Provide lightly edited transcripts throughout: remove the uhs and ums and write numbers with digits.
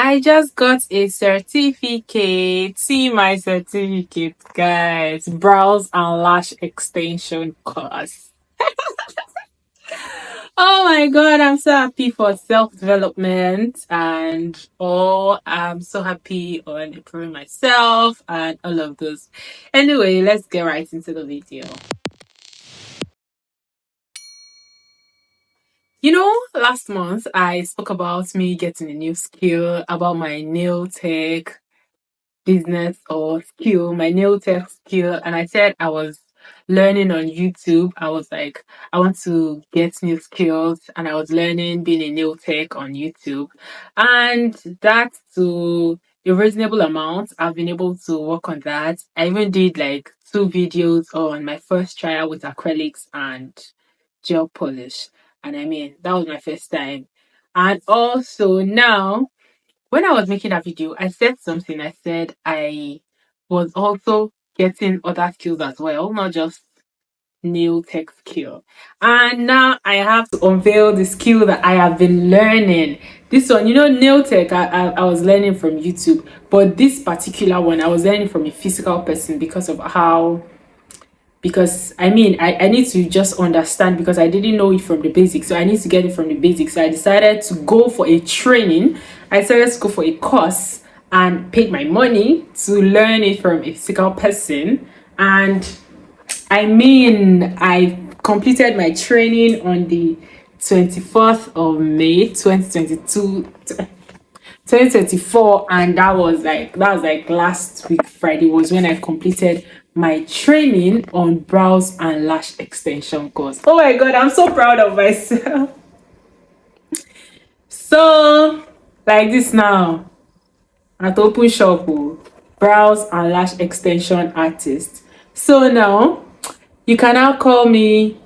I just got a certificate. See my certificate, guys. Brows and lash extension course. Oh my god, I'm so happy for self-development and all. I'm so happy on improving myself and all of those. Anyway, let's get right into the video. Last month I spoke about me getting a new skill about my nail tech business or skill, my nail tech skill, and I said I was learning on YouTube. I was like, I want to get new skills, and I was learning being a nail tech on YouTube, and that to a reasonable amount. I've been able to work on that. I even did like 2 videos on my first trial with acrylics and gel polish, and I mean that was my first time. And also now when I was making that video, I said something. I said I was also getting other skills as well, not just nail tech skill. And now I have to unveil the skill that I have been learning. This one, nail tech, I was learning from YouTube, but this particular one, I was learning from a physical person because of how because I need to just understand because I didn't know it from the basics, so I need to get it from the basics. So I decided to go for a training. I decided to go for a course and paid my money to learn it from a physical person. And I completed my training on the 24th of May 2024, and that was like last week Friday was when I completed my training on brows and lash extension course. Oh my god, I'm so proud of myself. So like this now, at open shop, brows and lash extension artist. So now you can now call me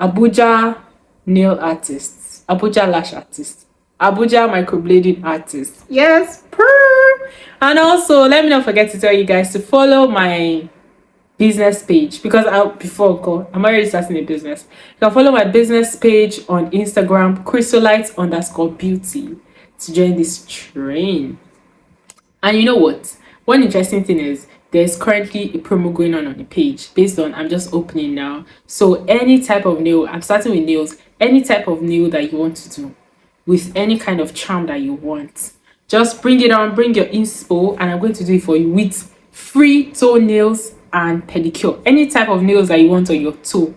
Abuja nail artist, Abuja lash artist, Abuja microblading artist. Yes, purr. And also, let me not forget to tell you guys to follow my business page because I'm already starting a business. You can follow my business page on Instagram, chrysolite_beauty, to join this train. And you know what? One interesting thing is there's currently a promo going on the page based on I'm just opening now. So any type of nail, I'm starting with nails, any type of nail that you want to do with any kind of charm that you want, just bring it on, bring your inspo, and I'm going to do it for you with free toenails and pedicure. Any type of nails that you want on your toe,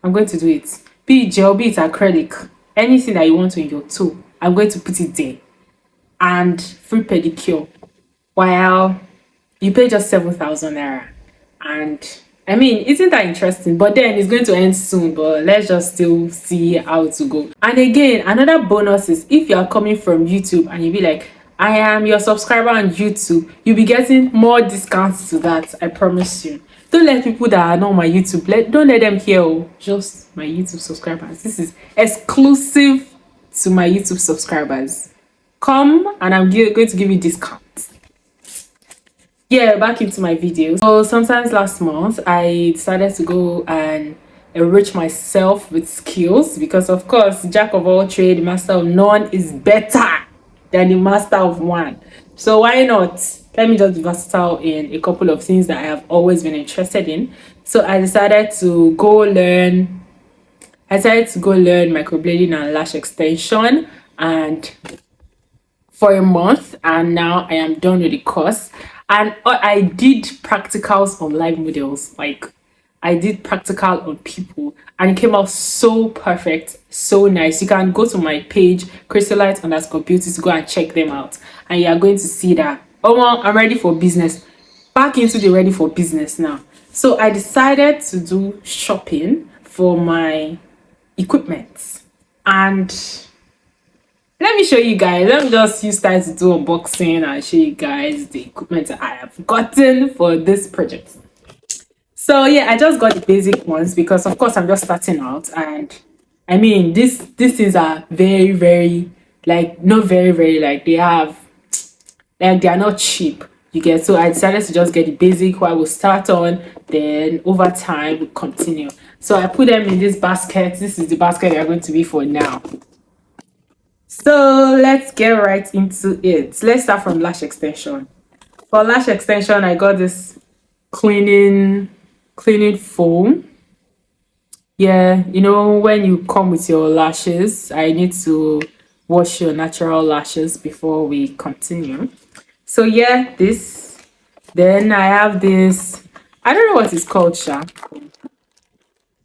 I'm going to do it. Be it gel, be it acrylic, anything that you want on your toe, I'm going to put it there. And free pedicure. While you pay just 7,000 naira. And I mean, isn't that interesting? But then it's going to end soon, but let's just still see how to go. And again, another bonus is if you are coming from YouTube and you be like, I am your subscriber on YouTube, you'll be getting more discounts to that. I promise you. Don't let people that are not on my YouTube, don't let them hear just my YouTube subscribers. This is exclusive to my YouTube subscribers. Come and I'm going to give you discounts. Yeah, back into my video. So sometimes last month I decided to go and enrich myself with skills because of course jack of all trade, master of none is better than the master of one. So why not let me just be versatile in a couple of things that I have always been interested in. So I decided to go learn microblading and lash extension and for a month, and now I am done with the course. And I did practicals on live models. Like I did practical on people and it came out so perfect, so nice. You can go to my page chrysolite_beauty to go and check them out, and you are going to see that I'm ready for business. Back into the ready for business now. So I decided to do shopping for my equipment, and let me show you guys. Let me just use time to do unboxing and show you guys the equipment that I have gotten for this project. So yeah, I just got the basic ones because of course I'm just starting out, and I mean these things are very, very like not very, very like they are not cheap. You get, so I decided to just get the basic what I will start on, then over time we continue. So I put them in this basket. This is the basket they're going to be for now. So let's get right into it. Let's start from lash extension. For lash extension, I got this cleaning foam. Yeah, you know, when you come with your lashes, I need to wash your natural lashes before we continue. So yeah, this. Then I have this. I don't know what it's called, Sha.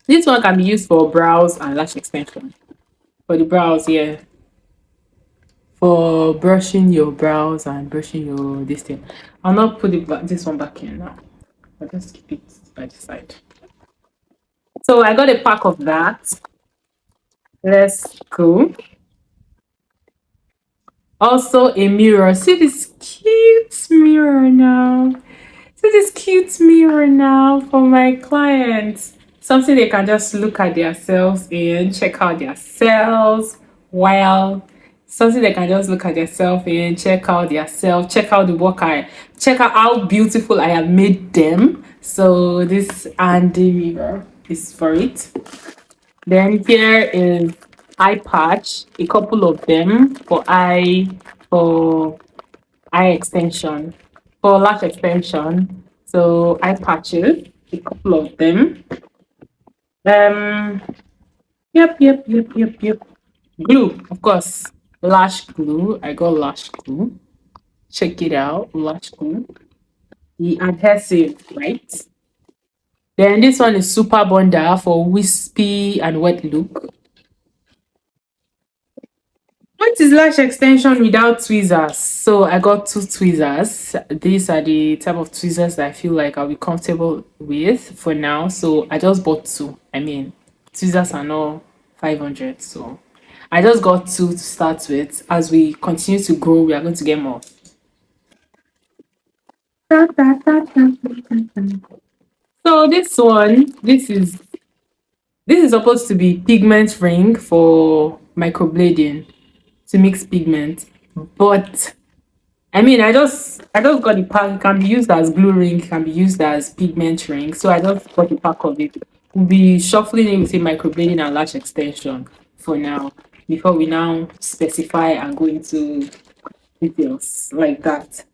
This one can be used for brows and lash extension. For the brows, yeah. For brushing your brows and brushing your this thing. I'll not put this one back in now. I'll just keep it by the side. So I got a pack of that. Let's go. Also a mirror. See this cute mirror now. See this cute mirror now for my clients. Something they can just look at themselves in, check out themselves while something they can just look at themselves in, check out themselves, check out the work check out how beautiful I have made them. So this Andy mirror is for it. Then here is eye patch, a couple of them for eye extension, for lash extension. So eye patches, a couple of them. Um, yep. Glue, of course. Lash glue. I got lash glue. Check it out. Lash glue. The adhesive, right? Then this one is super bonder for wispy and wet look. What is lash extension without tweezers? So I got two tweezers. These are the type of tweezers that I feel like I'll be comfortable with for now. So I just bought two. I mean, tweezers are not 500. So I just got two to start with. As we continue to grow, we are going to get more. So this is supposed to be pigment ring for microblading to mix pigment, but I mean, I just got the pack. It can be used as glue ring, it can be used as pigment ring. So I just got the pack of it. We'll be shuffling it with a microblading and lash extension for now, before we now specify and go into details like that.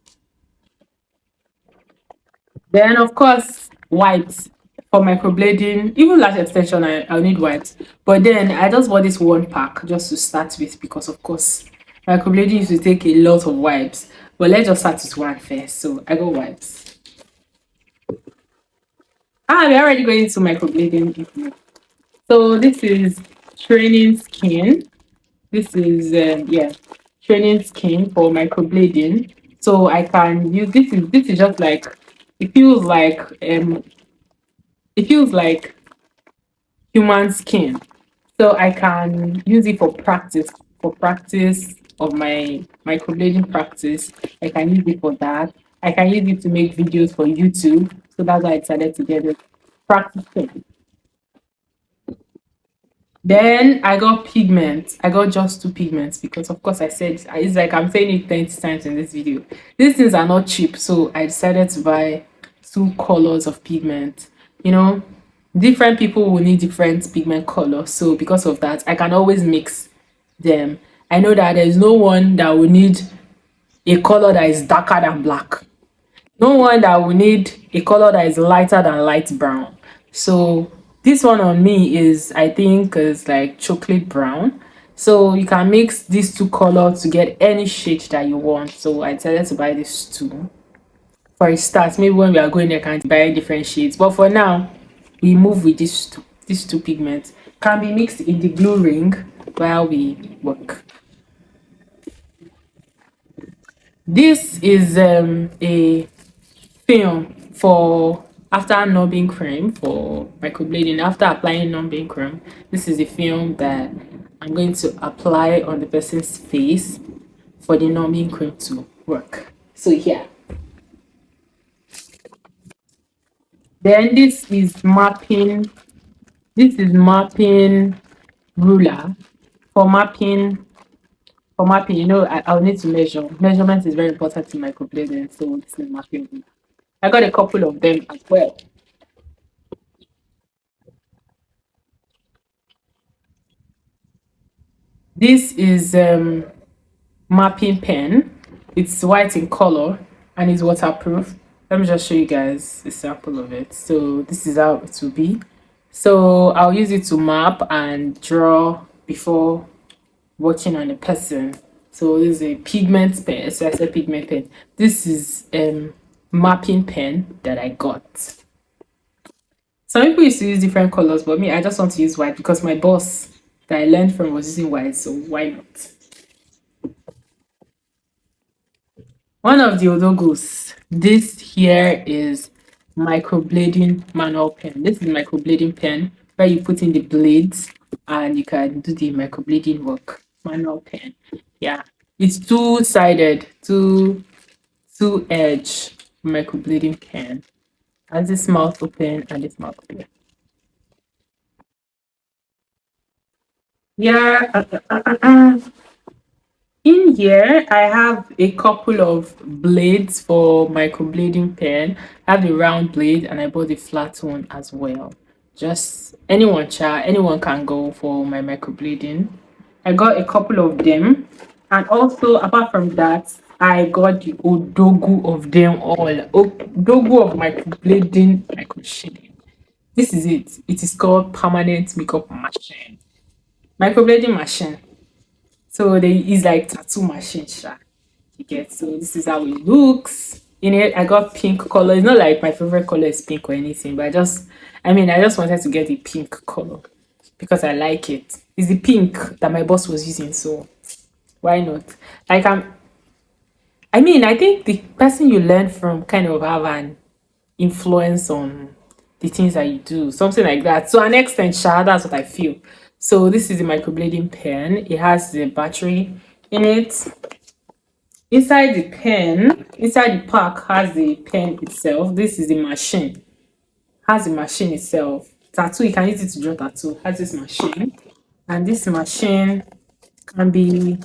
Then of course wipes for microblading, even lash extension. I'll need wipes, but then I just bought this one pack just to start with because of course microblading used to take a lot of wipes. But let's just start with one first. So I got wipes. We're already going to microblading. So this is training skin. This is yeah, training skin for microblading. So I can use this is just like it feels like um it feels like human skin. So I can use it for practice of my microblading practice. I can use it for that. I can use it to make videos for YouTube. So that's why I decided to get it practicing. Then I got pigment. I got just two pigments because of course I said it's like I'm saying it 20 times in this video. These things are not cheap, so I decided to buy two colors of pigment. You know, different people will need different pigment colors. So because of that, I can always mix them. I know that there's no one that will need a color that is darker than black. No wonder we need a color that is lighter than light brown. So this one on me is, I think, is like chocolate brown. So you can mix these two colors to get any shade that you want. So I decided to buy these two for a start. Maybe when we are going there, can buy different shades. But for now, we move with these two pigments. Can be mixed in the glue ring while we work. This is a film for after numbing cream for microblading. After applying numbing cream, this is the film that I'm going to apply on the person's face for the numbing cream to work. So yeah, then this is mapping ruler for mapping. You know, I'll need to measurement is very important in microblading, so this is mapping ruler. I got a couple of them as well. This is mapping pen. It's white in color and it's waterproof. Let me just show you guys a sample of it. So this is how it will be. So I'll use it to map and draw before working on a person. So this is a pigment pen. So I said pigment pen. This is mapping pen that I got. Some people used to use different colors, but me, I just want to use white because my boss that I learned from was using white, so why not? One of the odogos. This here is microblading manual pen. This is microblading pen where you put in the blades and you can do the microblading work. Manual pen. Yeah. It's two-sided, two edge microblading pen. Has this mouth open and this mouth open. Yeah. In here, I have a couple of blades for microblading pen. I have a round blade and I bought a flat one as well. Just anyone can go for my microblading. I got a couple of them. And also, apart from that, I got the Odogu of them all. Odogu of microblading microshading. This is it. It is called permanent makeup machine. Microblading machine. So they is like tattoo machine, sha. You get, so this is how it looks. In it, I got pink color. It's not like my favorite color is pink or anything, but I just wanted to get a pink color because I like it. It's the pink that my boss was using, so why not? Like I think the person you learn from kind of have an influence on the things that you do, something like that. So an extent, sha, that's what I feel. So this is the microblading pen. It has the battery in it. Inside the pack has the pen itself. This is the machine. Has the machine itself. Tattoo, you can use it to draw tattoo. Has this machine. And this machine can be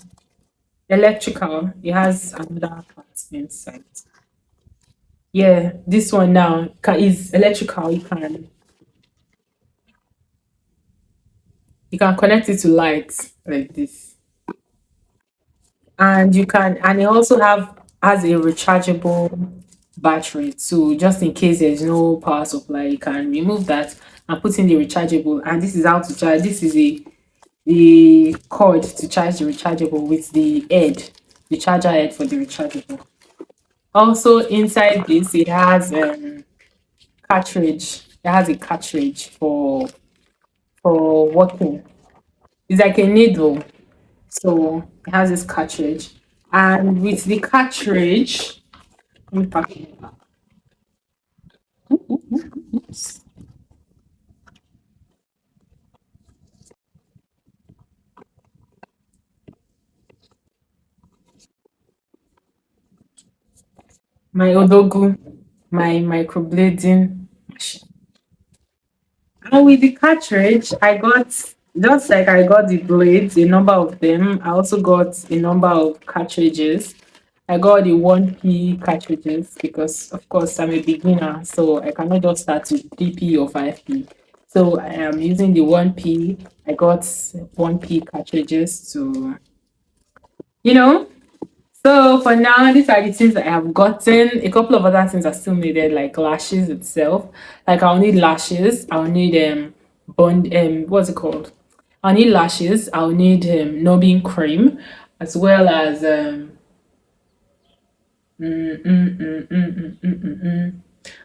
electrical. It has another part inside. Yeah, this one now is electrical. You can connect it to lights like this. And it also has a rechargeable battery too, just in case there's no power supply. You can remove that and put in the rechargeable, and this is how to charge. This is the cord to charge the rechargeable with the charger head for the rechargeable. Also inside this, it has cartridge. It has a cartridge for working. It's like a needle. So it has this cartridge, and with the cartridge, let me pack it back. My odogu, my microblading machine. And with the cartridge, I got just like I got the blades, a number of them. I also got a number of cartridges. I got the 1p cartridges because, of course, I'm a beginner, so I cannot just start with 3p or 5p. So I am using the 1p. I got 1p cartridges to, you know. So for now, these are the things that I have gotten. A couple of other things are still needed, like lashes itself. Like I'll need lashes. I'll need bond what's it called? I'll need lashes. I'll need numbing cream, as well as Mm, mm, mm, mm, mm, mm, mm, mm.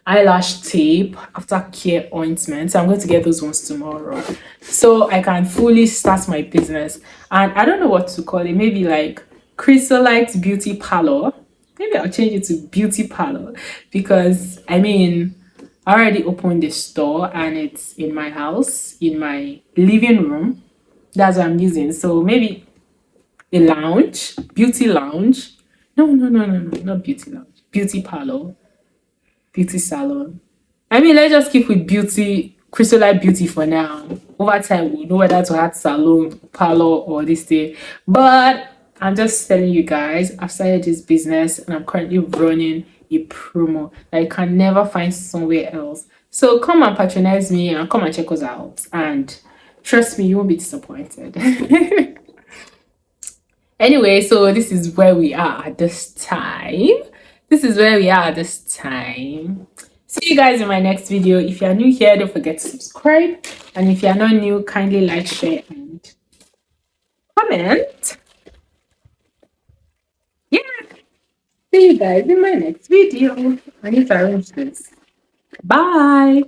eyelash tape, aftercare ointment. So I'm going to get those ones tomorrow so I can fully start my business. And I don't know what to call it. Maybe like Chrysolite Beauty Parlor. Maybe I'll change it to Beauty Parlor because I already opened the store and it's in my house, in my living room. That's what I'm using. So maybe a lounge, beauty lounge. No, not beauty lounge. Beauty parlor, beauty salon. Let's just keep with beauty, crystallite beauty for now. Over time, we'll know whether to add salon, parlor, or this thing. But I'm just telling you guys, I've started this business and I'm currently running a promo that you can never find somewhere else. So come and patronize me and come and check us out. And trust me, you won't be disappointed. Anyway, so this is where we are at this time. This is where we are at this time. See you guys in my next video. If you are new here, don't forget to subscribe. And if you are not new, kindly like, share, and comment. Yeah. See you guys in my next video. I need to arrange this. Bye.